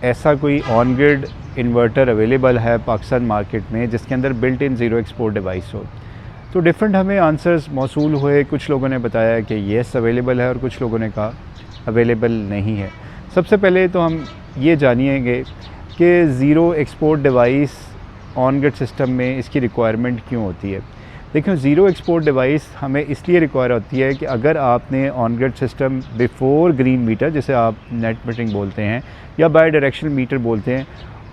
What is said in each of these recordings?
ऐसा कोई on grid inverter available है पाकिस्तान मार्केट में जिसके अंदर built in zero export device हो। तो डिफरेंट हमें आंसर्स मौसूल हुए। कुछ लोगों ने बताया कि येस अवेलेबल है और कुछ लोगों ने कहा अवेलेबल नहीं है। सबसे पहले तो हम ये जानिएंगे कि zero export device on grid system में इसकी रिक्वायरमेंट क्यों होती है। देखिए, ज़ीरो एक्सपोर्ट डिवाइस हमें इसलिए रिक्वायर होती है कि अगर आपने on grid system before green meter, जिसे आप नेट मीटरिंग बोलते हैं या बाई डायरेक्शनल मीटर बोलते हैं,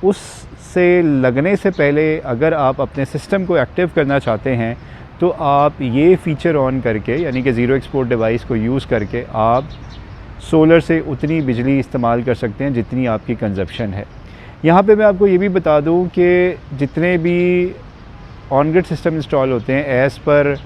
उससे लगने से पहले अगर आप अपने सिस्टम को एक्टिव करना चाहते हैं तो आप ये फ़ीचर ऑन करके, यानी कि ज़ीरो एक्सपोर्ट डिवाइस को यूज़ करके आप सोलर से उतनी बिजली इस्तेमाल कर सकते हैं जितनी आपकी कंजप्शन है। यहाँ पे मैं आपको ये भी बता दूँ कि जितने भी ऑन ग्रिड सिस्टम इंस्टॉल होते हैं एज़ पर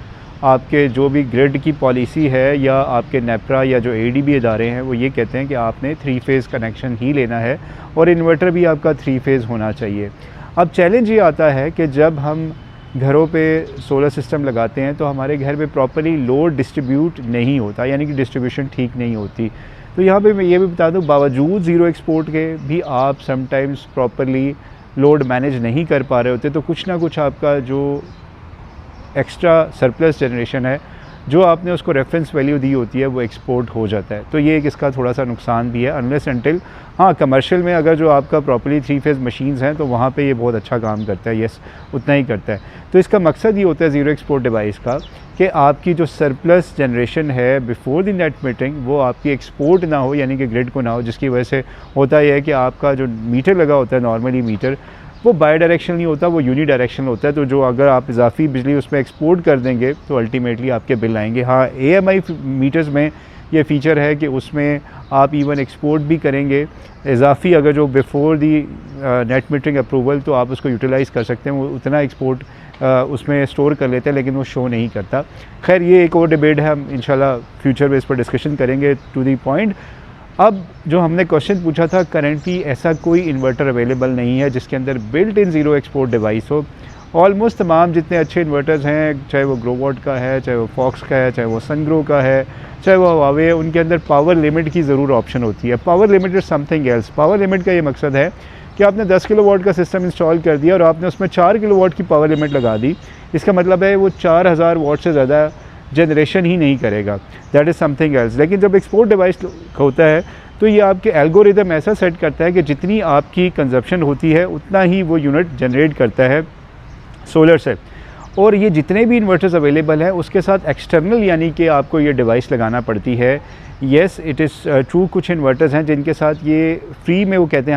आपके जो भी ग्रिड की पॉलिसी है या आपके नेपरा या जो एडीबी इदारे हैं वो ये कहते हैं कि आपने 3 फेज़ कनेक्शन ही लेना है और इन्वर्टर भी आपका 3 फेज़ होना चाहिए। अब चैलेंज ये आता है कि जब हम घरों पे सोलर सिस्टम लगाते हैं तो हमारे घर में प्रॉपर्ली लोड डिस्ट्रीब्यूट नहीं होता, यानी कि डिस्ट्रीब्यूशन ठीक नहीं होती। तो यहाँ पे मैं ये भी बता दूँ, बावजूद ज़ीरो एक्सपोर्ट के भी आप समटाइम्स प्रॉपर्ली लोड मैनेज नहीं कर पा रहे होते, तो कुछ ना कुछ आपका जो एक्स्ट्रा सरप्लस जनरेशन है जो आपने उसको रेफरेंस वैल्यू दी होती है वो एक्सपोर्ट हो जाता है। तो ये एक इसका थोड़ा सा नुकसान भी है, अनलेस अनटिल हाँ कमर्शियल में अगर जो आपका प्रॉपर्ली 3 फेज़ मशीन्स हैं तो वहाँ पे ये बहुत अच्छा काम करता है, यस उतना ही करता है। तो इसका मकसद ये होता है ज़ीरो एक्सपोर्ट डिवाइस का कि आपकी जो सरप्लस जनरेशन है बिफोर द नेट मीटरिंग वो आपकी एक्सपोर्ट ना हो, यानी कि ग्रिड को ना हो, जिसकी वजह से होता यह है कि आपका जो मीटर लगा होता है नॉर्मली मीटर वो बाई डायरेक्शनल नहीं होता, वो यूनी डायरेक्शनल होता है। तो जो अगर आप इजाफी बिजली उसमें एक्सपोर्ट कर देंगे तो अल्टीमेटली आपके बिल आएंगे। हाँ, AMI मीटर्स में ये फ़ीचर है कि उसमें आप इवन एक्सपोर्ट भी करेंगे इजाफी, अगर जो before the net metering approval, तो आप उसको यूटिलाइज़ कर सकते हैं, वो उतना एक्सपोर्ट उसमें स्टोर कर लेते हैं लेकिन वो शो नहीं करता। खैर, ये एक और डिबेट है, हम इंशाल्लाह फ्यूचर में इस पर डिस्कशन करेंगे। टू दी पॉइंट, अब जो हमने क्वेश्चन पूछा था, करेंटली ऐसा कोई इन्वर्टर अवेलेबल नहीं है जिसके अंदर built in zero export device हो। ऑलमोस्ट तमाम जितने अच्छे इन्वर्टर्स हैं, चाहे वो ग्रोवॉट का है, चाहे वो फॉक्स का है, चाहे वो सनग्रो का है, चाहे वो हवावे है, उनके अंदर पावर लिमिट की ज़रूर ऑप्शन होती है। Power limit is something else. Power limit का ये मकसद है कि आपने 10 किलोवाट का सिस्टम इंस्टॉल कर दिया और आपने उसमें 4 किलोवाट की पावर लिमिट लगा दी, इसका मतलब है वो 4000 वाट से ज़्यादा जनरेशन ही नहीं करेगा, दैट इज़ समथिंग एल्स। लेकिन जब एक्सपोर्ट डिवाइस होता है तो ये आपके एल्गोरिदम ऐसा सेट करता है कि जितनी आपकी कंजप्शन होती है उतना ही वो यूनिट जनरेट करता है सोलर से। और ये जितने भी इन्वर्टर्स अवेलेबल हैं उसके साथ एक्सटर्नल, यानी कि आपको ये डिवाइस लगाना पड़ती है। येस, इट इज़ ट्रू, कुछ इन्वर्टर्स हैं जिनके साथ ये फ्री में, वो कहते हैं हम